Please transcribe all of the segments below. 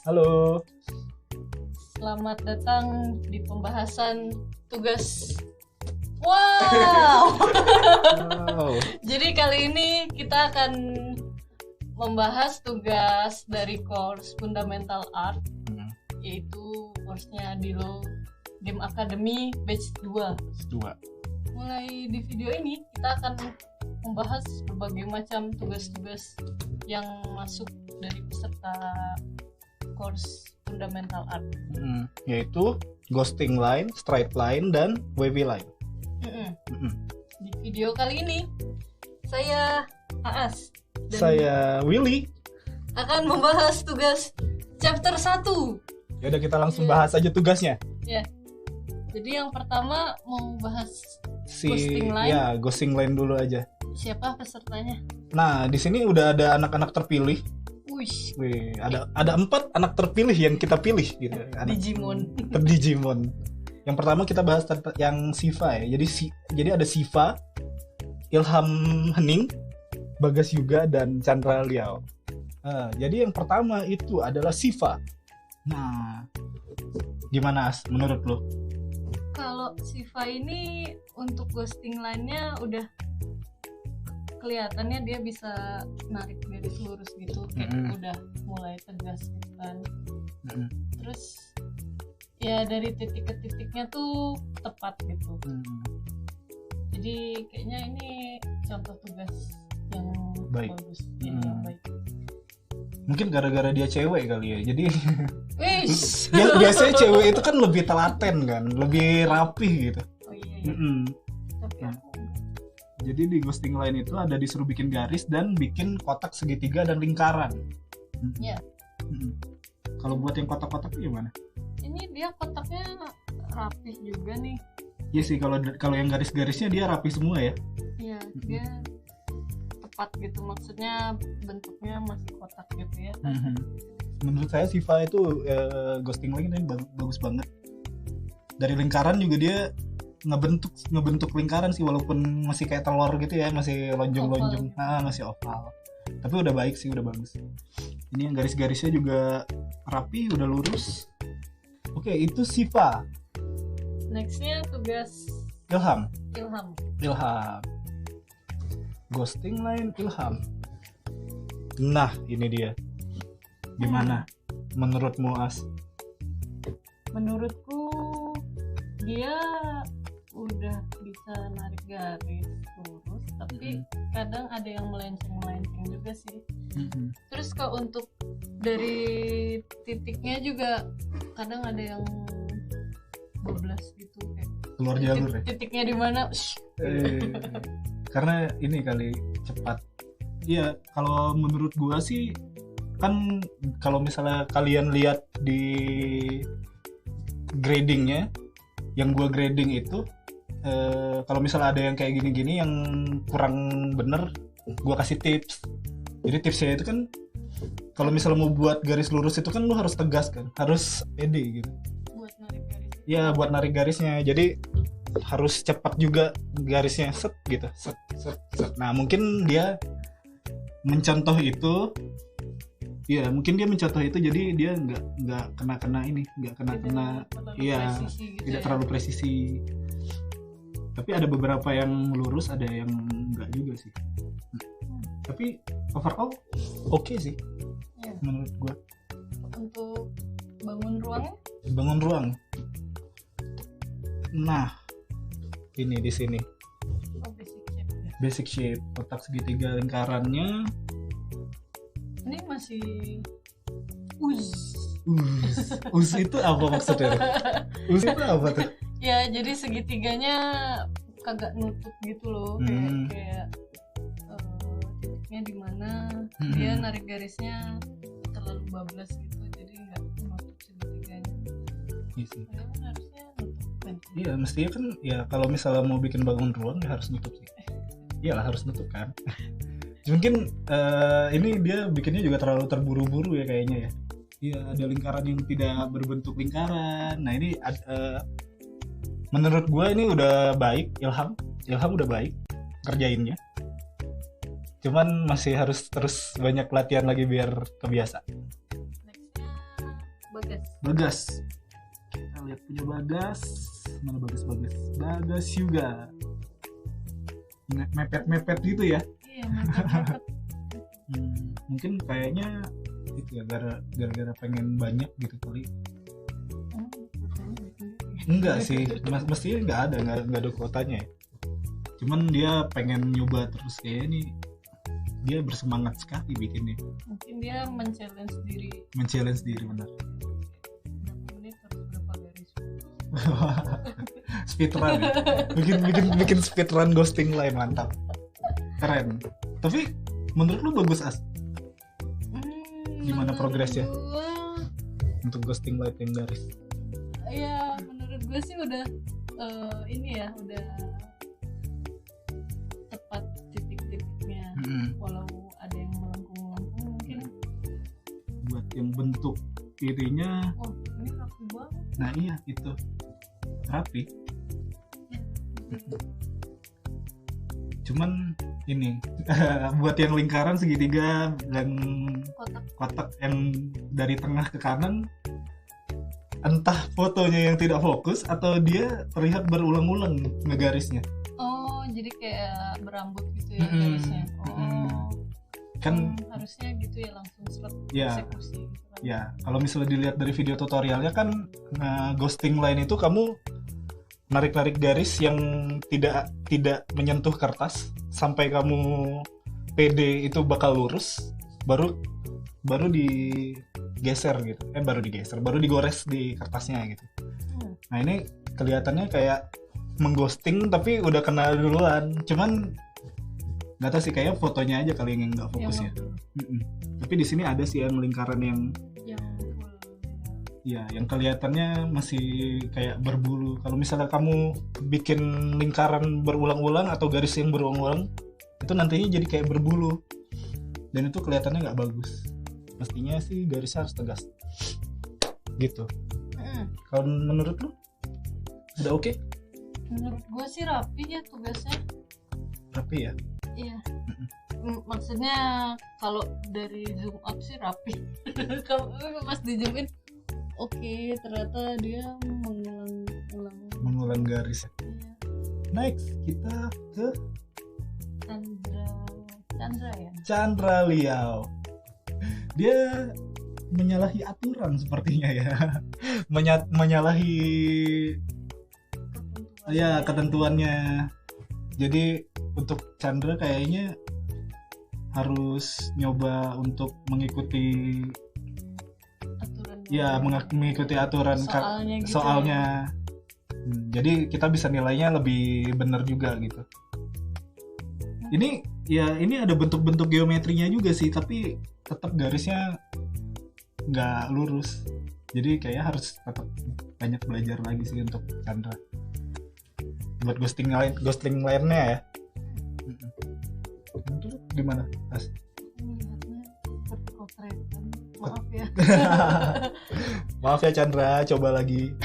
Halo. Selamat datang di pembahasan tugas. Wow. Wow. Jadi kali ini kita akan membahas tugas dari course Fundamental Art, yaitu course-nya Dilo Game Academy batch 2. Mulai di video ini kita akan membahas berbagai macam tugas-tugas yang masuk dari peserta course Fundamental Art, Yaitu ghosting line, straight line, dan wavy line. Di video kali ini saya Aas dan Saya Willy. akan membahas tugas chapter 1. Ya udah, kita langsung bahas aja tugasnya. Ya. Jadi yang pertama mau bahas ghosting line. Ya, ghosting line dulu aja. Siapa pesertanya? Nah, di sini udah ada anak-anak terpilih. Wih, Wih, ada 4 anak terpilih yang kita pilih gitu. Digimon. Digimon. Yang pertama kita bahas yang Siva ya. Jadi ada Siva, Ilham Hening, Bagas Yuga, dan Chandra Liao. Jadi yang pertama itu adalah Siva. Nah, gimana As, menurut lo? Kalau Siva ini untuk ghosting line-nya udah kelihatannya dia bisa narik garis lurus gitu, kayak udah mulai tegas gitu kan. Terus ya dari titik ke titiknya tuh tepat gitu. Jadi kayaknya ini contoh tugas yang Baik. bagus, yang baik. Mungkin gara-gara dia cewek kali ya. Jadi Wish. biasanya cewek itu kan lebih telaten kan, lebih rapih gitu. Oh iya. Tapi aku Jadi di ghosting line itu ada disuruh bikin garis dan bikin kotak segitiga dan lingkaran. Iya. Kalau buat yang kotak-kotak itu gimana? Ini dia kotaknya rapih juga nih. Iya sih, kalau yang garis-garisnya dia rapi semua ya. Iya, dia tepat gitu. Maksudnya bentuknya masih kotak gitu ya. Menurut saya Siva itu ghosting line ini bagus banget. Dari lingkaran juga dia ngebentuk lingkaran sih, walaupun masih kayak telur gitu ya, masih lonjong-lonjong, masih oval. Tapi udah baik sih, udah bagus. Ini yang garis-garisnya juga rapi, udah lurus. Oke, itu Siva. Nextnya tugas Ilham. Ghosting line Ilham. Nah, ini dia. Gimana menurutmu As? Menurutku dia udah bisa narik garis lurus, tapi kadang ada yang melenceng juga sih. Terus kalau untuk dari titiknya juga kadang ada yang bablas gitu, kayak Keluar jalur ya? titiknya di mana. Karena ini kali cepat. Iya, kalau menurut gua sih kan, kalau misalnya kalian lihat di gradingnya, yang gua grading itu kalau misalnya ada yang kayak gini-gini yang kurang bener, gua kasih tips. Jadi tipsnya itu kan, kalau misalnya mau buat garis lurus itu kan lu harus tegas kan, harus pede gitu. Buat narik garis. Ya, buat narik garisnya. Jadi harus cepat juga garisnya, set gitu, set. Nah, mungkin dia mencontoh itu. Iya, mungkin dia mencontoh itu, jadi dia nggak kena ini, nggak kena. Iya, Gitu tidak ya. terlalu presisi. Tapi ada beberapa yang lurus, ada yang enggak juga sih. Tapi overall oke sih, Ya. menurut gua. Untuk bangun ruangnya Bangun ruang. Nah, ini di sini basic shape ya. basic shape, kotak segitiga lingkarannya. Ini masih Us itu apa maksudnya? Us itu apa tuh? ya, jadi segitiganya kagak nutup gitu loh, kayak titiknya di mana, dia narik garisnya terlalu bablas gitu, jadi nggak nutup segitiganya. Iya sih. Padahal harusnya nutup kan. Iya, mestinya kan ya, kalau misalnya mau bikin bangun ruang ya harus nutup sih. Iyalah, harus nutup kan. Mungkin ini dia bikinnya juga terlalu terburu-buru ya kayaknya ya. Iya, ada lingkaran yang tidak berbentuk lingkaran. Nah, ini menurut gue ini udah baik. Ilham udah baik kerjainnya. Cuman masih harus terus banyak latihan lagi biar kebiasa. Nextnya Bagas. Kita lihat punya Bagas. Mana Bagas? Bagas juga. Mepet gitu ya. Iya, mepet. Mungkin kayaknya itu ya gara-gara pengen banyak gitu kali. Enggak sih, mestinya nggak ada kuotanya ya. Cuman dia pengen nyoba terus kayak ini. Dia bersemangat sekali bikinnya. Mungkin dia men-challenge diri benar. Berapa menit harus berapa garis. Speedrun ya. bikin speedrun ghosting line, mantap. Keren. Tapi menurut lu bagus As? Gimana progresnya untuk ghosting line yang garis? Ya menurut gue sih udah udah tepat titik-titiknya. Walau ada yang melengkung mungkin buat yang bentuk irinya. Oh ini rapi banget. Nah iya itu rapi. Cuman ini buat yang lingkaran segitiga dan kotak yang dari tengah ke kanan, entah fotonya yang tidak fokus atau dia terlihat berulang-ulang ngegarisnya. Oh jadi kayak berambut gitu ya garisnya. Kan harusnya gitu ya, langsung slot eksekusi gitu kan. Ya kalau misalnya dilihat dari video tutorialnya kan, ghosting line itu kamu narik garis yang tidak menyentuh kertas sampai kamu pede itu bakal lurus, baru digeser gitu. Baru digores di kertasnya gitu. Nah ini kelihatannya kayak mengghosting tapi udah kena duluan. Cuman nggak tahu sih, kayak fotonya aja kali yang nggak fokus ya. Tapi di sini ada sih yang lingkaran yang ya, yang kelihatannya masih kayak berbulu. Kalau misalnya kamu bikin lingkaran berulang-ulang atau garis yang berulang-ulang, itu nantinya jadi kayak berbulu. Dan itu kelihatannya nggak bagus. Mestinya sih garisnya harus tegas. Gitu. Kalau menurut lu, udah oke? Menurut gua sih rapi ya tugasnya. Rapi ya? Iya. Maksudnya kalau dari zoom up sih rapi. Kalau pas di zoom in, oke, ternyata dia mengulang garis. Iya. Next kita ke Chandra Liao. Dia menyalahi aturan sepertinya ya. Menyalahi ketentuannya. Jadi untuk Chandra kayaknya harus nyoba untuk mengikuti mengikuti aturan soalnya. Jadi kita bisa nilainya lebih benar juga gitu. Ini ada bentuk-bentuk geometrinya juga sih, tapi tetap garisnya nggak lurus. Jadi kayaknya harus tetap banyak belajar lagi sih untuk Chandra. Buat ghosting line-nya ya. Itu gimana, As? Maaf ya. Maaf ya Chandra, coba lagi.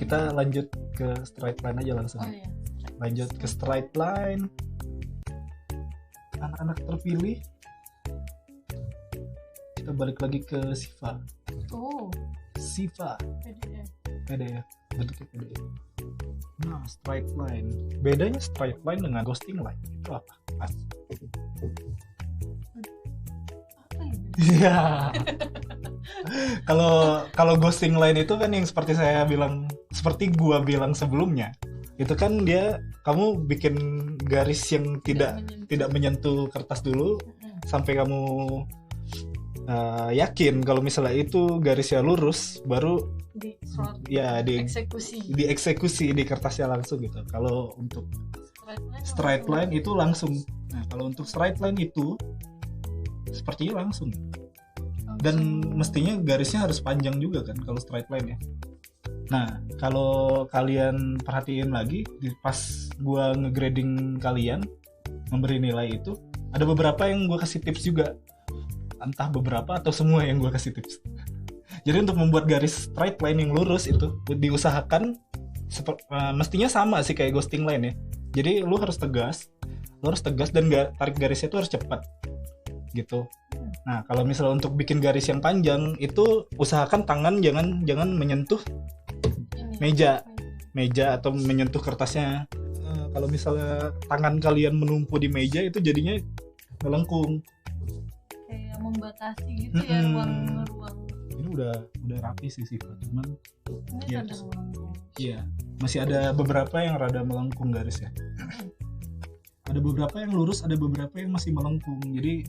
Kita lanjut ke straight line aja langsung. Oh, iya. Lanjut ke straight line. Anak-anak terpilih. Kita balik lagi ke Siva. Oh. Siva. PDF. Bentuknya PDF. Nah, straight line. Bedanya straight line dengan ghosting line itu apa? Iya. Kalau ghosting line itu kan yang seperti gua bilang sebelumnya. Itu kan kamu bikin garis yang tidak menyentuh kertas dulu sampai kamu yakin kalau misalnya itu garisnya lurus, baru dieksekusi di kertasnya langsung gitu. Kalau untuk straight line itu langsung. Nah, kalau untuk straight line itu sepertinya langsung. Dan mestinya garisnya harus panjang juga kan kalau straight line ya. Nah, kalau kalian perhatiin lagi pas gua ngegrading kalian, memberi nilai itu, ada beberapa yang gua kasih tips juga. Entah beberapa atau semua yang gua kasih tips. Jadi untuk membuat garis straight line yang lurus itu diusahakan mestinya sama sih kayak ghosting line ya. Jadi lu harus tegas dan tarik garisnya itu harus cepat gitu. Nah, kalau misalnya untuk bikin garis yang panjang itu usahakan tangan jangan menyentuh meja atau menyentuh kertasnya. Kalau misalnya tangan kalian menumpu di meja itu jadinya melengkung. Kayak membatasi gitu ya ruang-ruang. Ini udah rapi sih Siva, cuman Ini ya, ada melengkung. iya masih ada beberapa yang rada melengkung garisnya. Ada beberapa yang lurus, ada beberapa yang masih melengkung. Jadi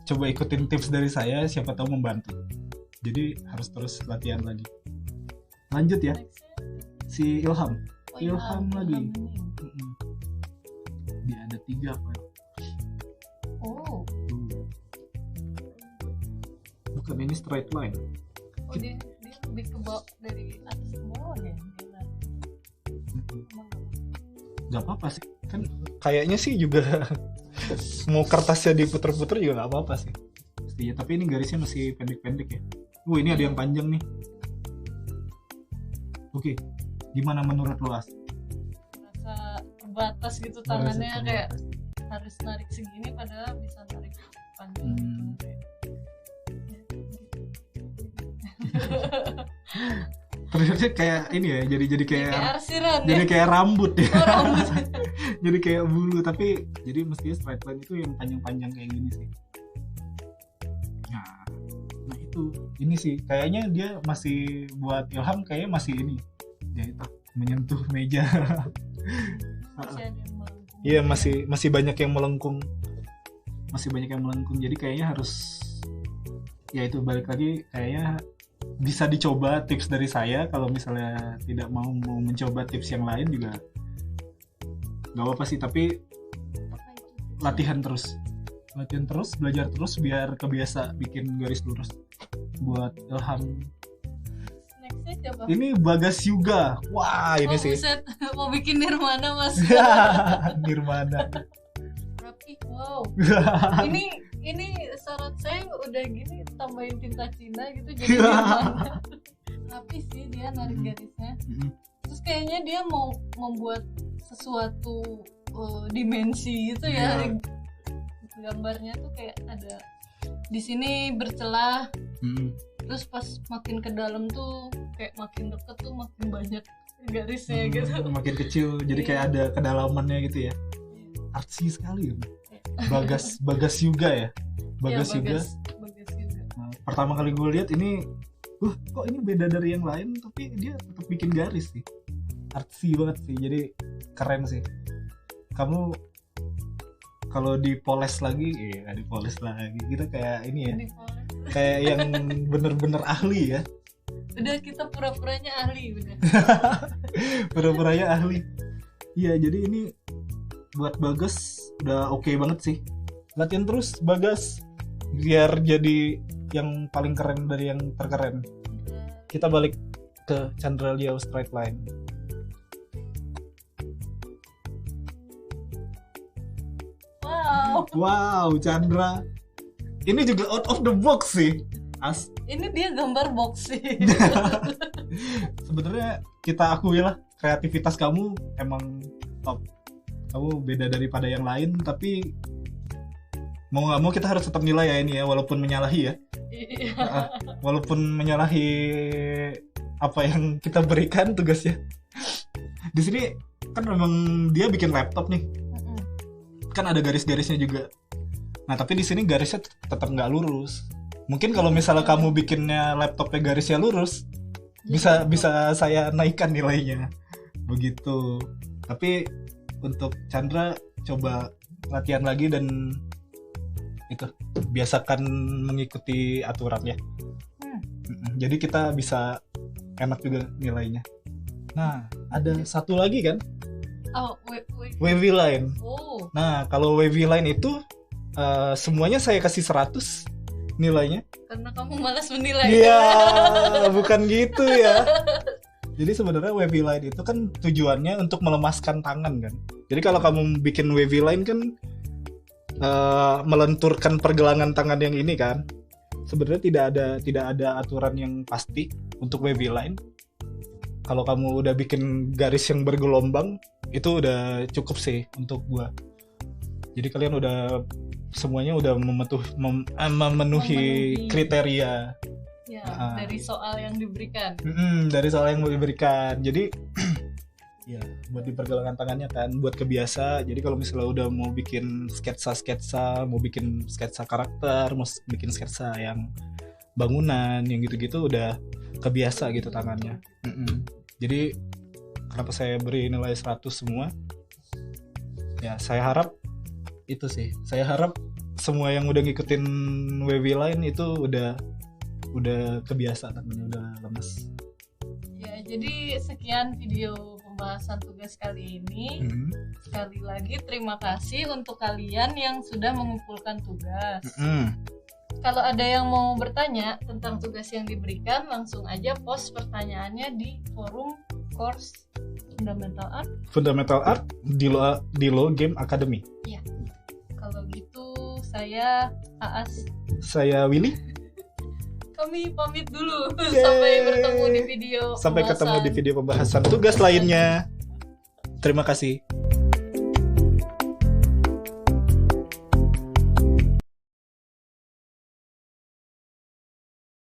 coba ikutin tips dari saya, siapa tahu membantu. Jadi harus terus latihan lagi. Lanjut ya, si Ilham. Ilham lagi. Dia ada 3 Pak. Oh. Bukan, ini straight line. Oh, dia lebih ke bawah, dari atas ke bawah ya. Gak apa-apa sih, kan kayaknya sih juga mau kertasnya diputer-puter juga gak apa-apa sih. Iya, tapi ini garisnya masih pendek-pendek ya. Ini ada yang panjang nih. Oke, gimana menurut lo As? Rasa terbatas gitu tangannya, kayak harus narik segini padahal bisa narik panjang. Terusnya kayak ini ya, jadi kayak arsiran jadi ya? kayak rambut ya. Oh, rambut. Jadi kayak bulu, tapi jadi mestinya straight line itu yang panjang-panjang kayak gini sih. Nah itu ini sih kayaknya dia masih buat Ilham, kayaknya masih ini ya, itu menyentuh meja. Masih ada yang melengkung. Iya, masih banyak yang melengkung. Jadi kayaknya harus, ya itu balik lagi, kayaknya bisa dicoba tips dari saya. Kalau misalnya tidak mau mencoba tips yang lain juga nggak apa-apa sih, tapi latihan terus, belajar terus biar kebiasa bikin garis lurus. Buat Ilham, Nextnya siapa? ini Bagas Yuga. Wah, ini sih Buset. Mau bikin Nirmana mas. Nirmana. Rapi, wow. Ini syarat saya udah gini, tambahin tinta Cina gitu jadi Nirmana. Rapi sih dia narik garisnya. Terus kayaknya dia mau membuat sesuatu dimensi gitu ya. Gambarnya tuh kayak ada di sini bercelah. Terus pas makin ke dalam tuh kayak makin deket tuh makin banyak garisnya gitu. Makin kecil, jadi kayak ada kedalamannya gitu ya. Artsy sekali ya. Bagas Yuga ya. Bagas Yuga. Nah, pertama kali gue lihat ini, kok ini beda dari yang lain, tapi dia tetap bikin garis sih. Artsy banget sih, jadi keren sih. Kamu kalau dipoles lagi, dipoles lagi, kita kayak ini ya, kayak yang bener-bener ahli ya. Udah, kita pura-puranya ahli udah. Pura-puranya ahli. Iya, jadi ini buat Bagas udah oke banget sih. Latihan terus Bagas biar jadi yang paling keren dari yang terkeren. Kita balik ke Chandra Liao straight line. Wow, Chandra. Ini juga out of the box sih. Ini dia gambar box sih. Sebenarnya kita akui lah, kreativitas kamu emang top. Kamu beda daripada yang lain, tapi mau nggak mau kita harus tetap nilai ya ini ya, walaupun menyalahi ya. Walaupun menyalahi apa yang kita berikan tugasnya. Di sini kan memang dia bikin laptop nih. Kan ada garis-garisnya juga. Nah, tapi di sini garisnya tetap nggak lurus. Mungkin kalau misalnya kamu bikinnya laptopnya garisnya lurus, bisa saya naikkan nilainya. Begitu. Tapi untuk Chandra coba latihan lagi dan itu biasakan mengikuti aturannya. Jadi kita bisa enak juga nilainya. Nah, ada satu lagi kan? Wavy line. Nah, kalau wavy line itu semuanya saya kasih 100 nilainya. Karena kamu malas menilai. Iya, bukan gitu ya. Jadi sebenarnya wavy line itu kan tujuannya untuk melemaskan tangan kan. Jadi kalau kamu bikin wavy line kan melenturkan pergelangan tangan yang ini kan. Sebenarnya tidak ada aturan yang pasti untuk wavy line. Kalau kamu udah bikin garis yang bergelombang, itu udah cukup sih untuk gua. Jadi kalian udah semuanya udah memenuhi kriteria ya, dari soal yang diberikan. Dari soal yang mau diberikan. Jadi ya buat dipergalangan tangannya kan, buat kebiasa. Jadi kalau misalnya udah mau bikin sketsa, mau bikin sketsa karakter, mau bikin sketsa yang bangunan, yang gitu-gitu udah kebiasa gitu tangannya. Jadi kenapa saya beri nilai 100 semua? Ya saya harap itu sih. Saya harap semua yang udah ngikutin WW Line itu udah kebiasa namanya, udah lemes. Ya, jadi sekian video pembahasan tugas kali ini. Sekali lagi terima kasih untuk kalian yang sudah mengumpulkan tugas. Kalau ada yang mau bertanya tentang tugas yang diberikan, langsung aja post pertanyaannya di forum course Fundamental Art di Lo Game Academy. Iya. Kalau gitu saya Aas. Saya Willy. Kami pamit dulu. Sampai bertemu di video Sampai ketemu di video pembahasan tugas lainnya. Terima kasih.